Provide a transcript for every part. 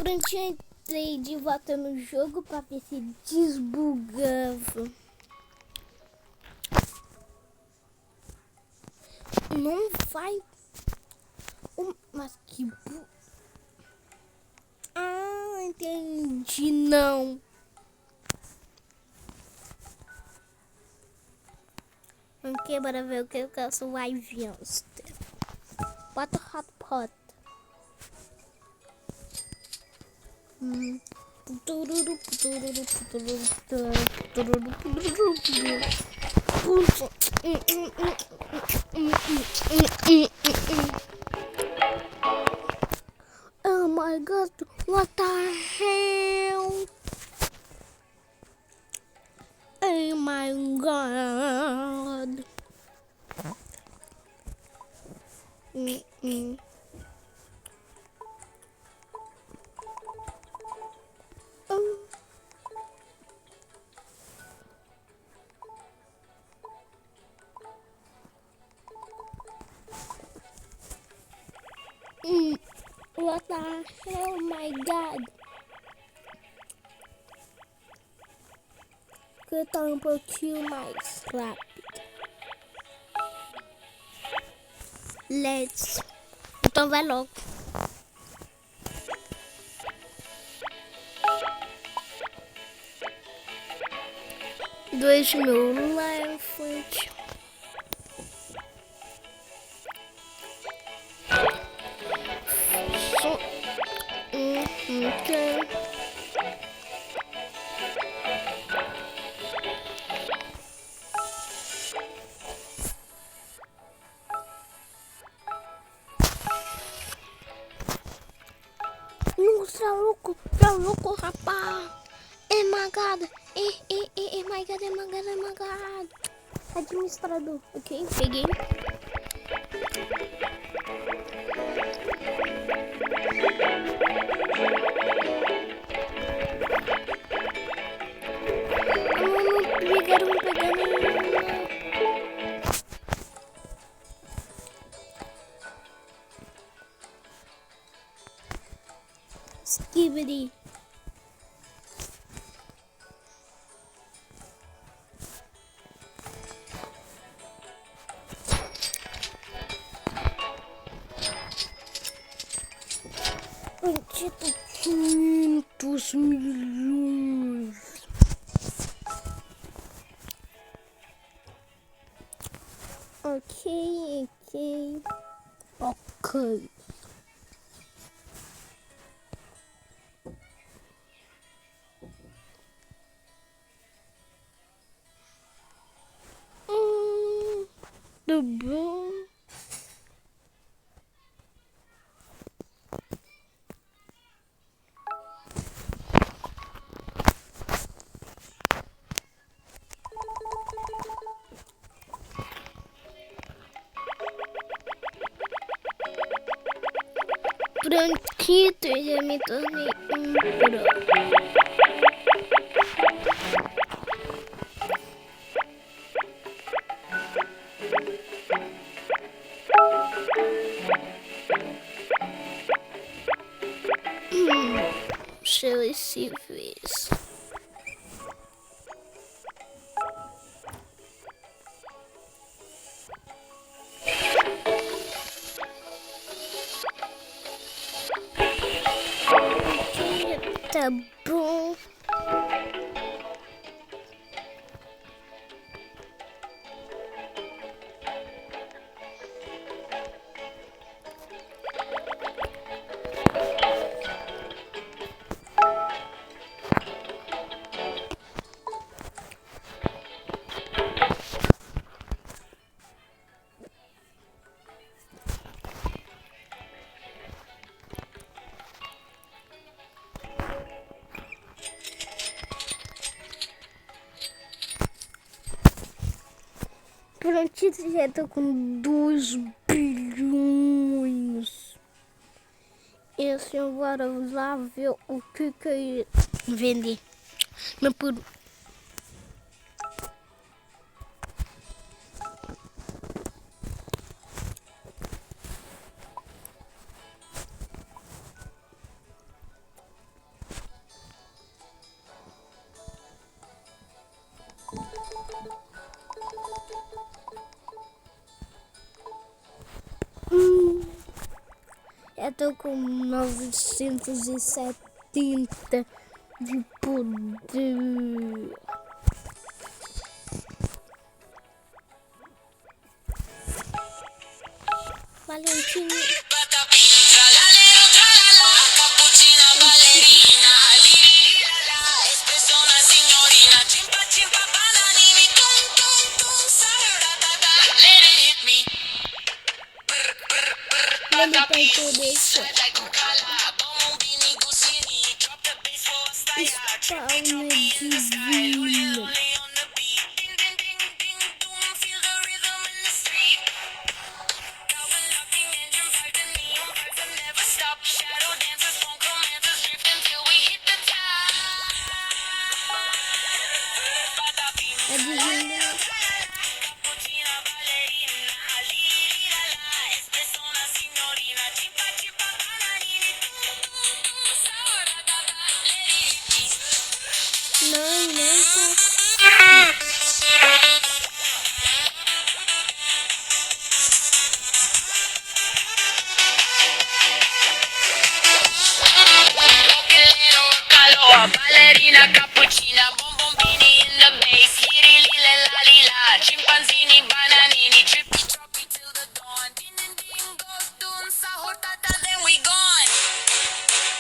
Pronto, eu entrei de volta no jogo pra ver se desbugava. Não vai. Mas que entendi, não. Ok, bora ver o que eu caso vai vir. Bota hotpot. Oh my god, what the hell? Oh my god. What the hell, my god? Que tá um pouquinho mais rápido. Let's. Então vai logo. Dois mil lá em frente. Nossa, tá louco, rapaz. Esmagado. Esmagado. Administrador. Ok, peguei. Pegaram. Skibidi. Tipo 500 milhões. Ok. Tudo bom? Prontito, já me tornei um pro. Selecíveis. Tá bom. Prontito, já tô com 2 bilhões. E assim, agora vamos lá ver o que eu ia vender. Mas por... tô com 970 de poder. Valentina. Manda pra poder ser. Spawner divino. É divino. Não, não tá. Ballerina, cappuccina, bombombini in the bass, liri lila la lila, chimpanzini, bananini, trippy troppy till the dawn, ding ding ding, goes doon, sahur tata, then we gone.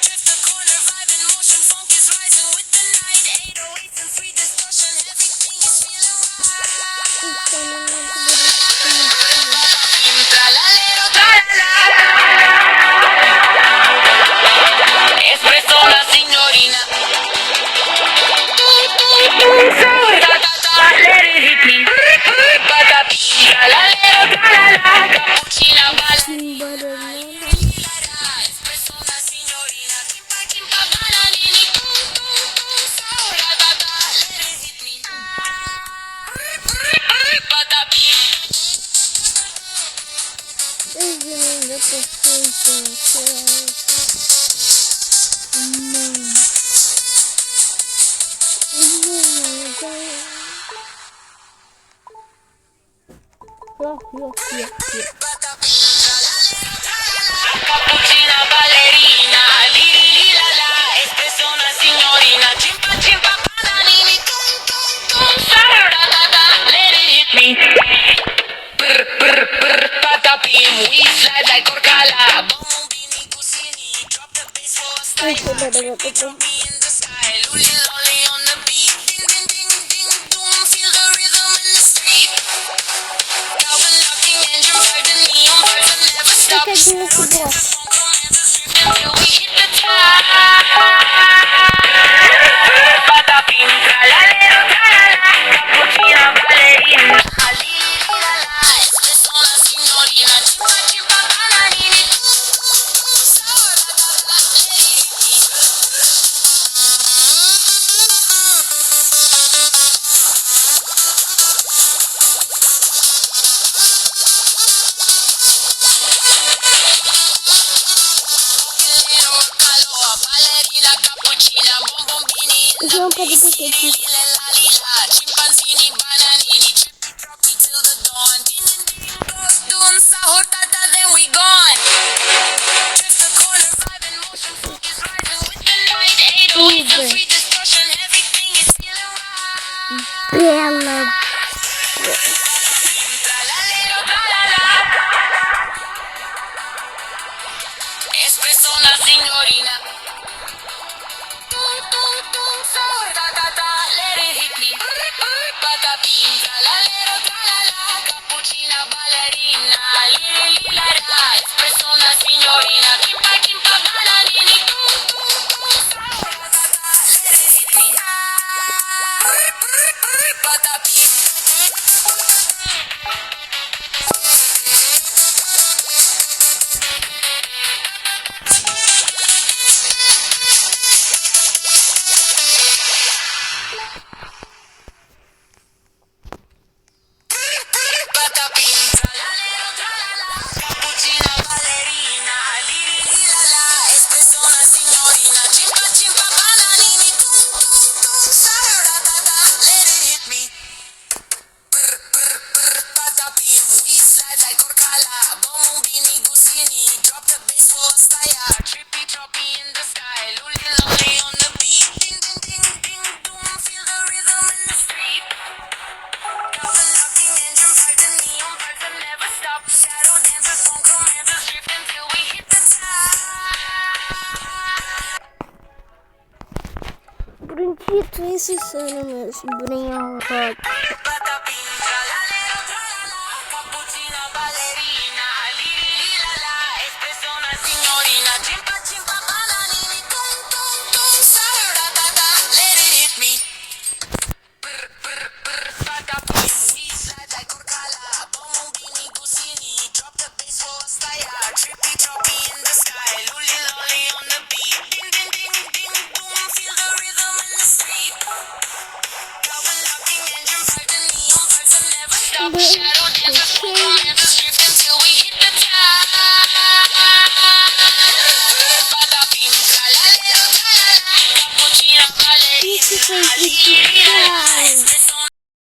Drift the corner, vibe in motion, funk is rising with the night, 808s and free distortion, everything is feeling right. Tralalero, tralala, espresso la signorina. Cappuccina, ballerina, liri lila la, espresso una signorina, chimpa chimpa bananini, tum tum tum, saratata, let it hit me. Brr brr brr, patapim, we slide like Corcala, bombini, cusini, drop the bass for a style, trippy troppy in the sky, luli lolly on the beat, ding ding ding ding doom, feel the rhythm in the street. Calvin locking engine, drive the neon birds and never stop. Until we hit the top. Patapim, tralalero, tralala, cappuccina, ballerina, lila la, espresso la signorina, chimpa chimpa bananini, saratata, ballerina, cappuccina, bombombini in the bass, liri lila la lila, chimpanzini, bananini, trippy troppy till the dawn, ding ding ding, goes doon, sahur tata, then we gone. Drift the corner, vibe in motion, funk is rising with the night, 808s and free distortion, everything is feeling right. Bela. Tralalero, tralala, espresso una signorina. Tum tum tum, sahur tata, let it hit me. Patapim, tralalero, tralala, cappuccina, ballerina, liri lila la, espresso una signorina, chimpa chimpa bananini, tum tum tum, sahur tata, let it hit me. Patapim. Cappuccina, ballerina, liri lila la, espresso sky. Lolly lolly on the beat. Ding ding ding ding boom. Feel the rhythm in the street. Galvan knocking, engine fighting, neon birds that never stop. Shadow dancers, phone commanders, drift until we hit the top. Bronquito, esse sono mesmo, brainrot. Patapim, tralalero, tralala. Cappuccina ballerina. Li li li la la. Espresso una signorina. Chimpa chimpa bananini. Tum tum tum. Saratata. Let it hit me. Brr brr brr. Patapim. We slide like Kurkala. Bombini Gusini. Drop the bass for a style. Trippy choppy in the sky. Lolly lolly on the beat. Ding ding ding ding boom. Feel the rhythm in the street. Galvan knocking, engine fighting, neon birds that never stop. Shadow dancers, phone commanders.